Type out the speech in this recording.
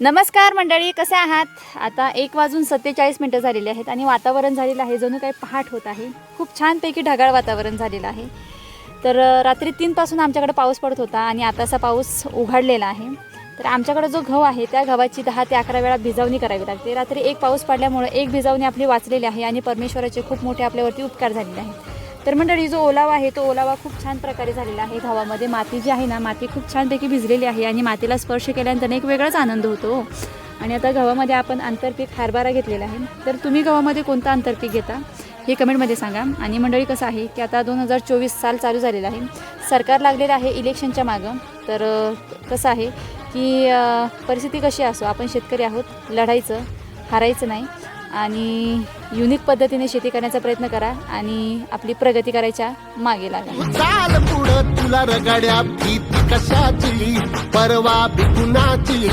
नमस्कार मंडळी, कसे आहात? आता 1:47 झालेले आहेत आणि वातावरण झालेलं आहे जणू काही पहाट होत आहे. खूप छानपैकी ढगाळ वातावरण झालेलं आहे. तर रात्री 3 पासून आमच्याकडे पाऊस पडत होता आणि आताचा पाऊस उघडलेला आहे. तर आमच्याकडे जो गहू आहे त्या गव्हाची 10 ते 11 वेळा भिजवणी करावी लागते. रात्री एक पाऊस पडल्यामुळे एक भिजवणी आपली वाचलेली आहे आणि परमेश्वराचे खूप मोठे आपल्यावरती उपकार झालेले आहेत. तर मंडळी, जो ओलावा आहे तो ओलावा खूप छान प्रकारे झालेला आहे. गव्हामध्ये माती जी आहे ना, माती खूप छानपैकी भिजलेली आहे आणि मातीला स्पर्श केल्यानंतर एक वेगळाच आनंद होतो. आणि आता गव्हामध्ये आपण आंतरपीक हरभरा घेतलेला आहे. तर तुम्ही गव्हामध्ये कोणतं आंतरपीक घेता हे कमेंटमध्ये सांगा. आणि मंडळी, कसं आहे की आता 2024 साल चालू झालेलं आहे. सरकार लागलेलं आहे इलेक्शनच्या मागं. तर कसं आहे की परिस्थिती कशी असो, आपण शेतकरी आहोत, लढायचं, हारायचं नाही आणि युनिक पद्धतीने शेती करण्याचा प्रयत्न करा आणि आपली प्रगती करायच्या मागे लागा. चाल पुढं तुला रगाड्या भीती कशाची, परवा भिकुनाची.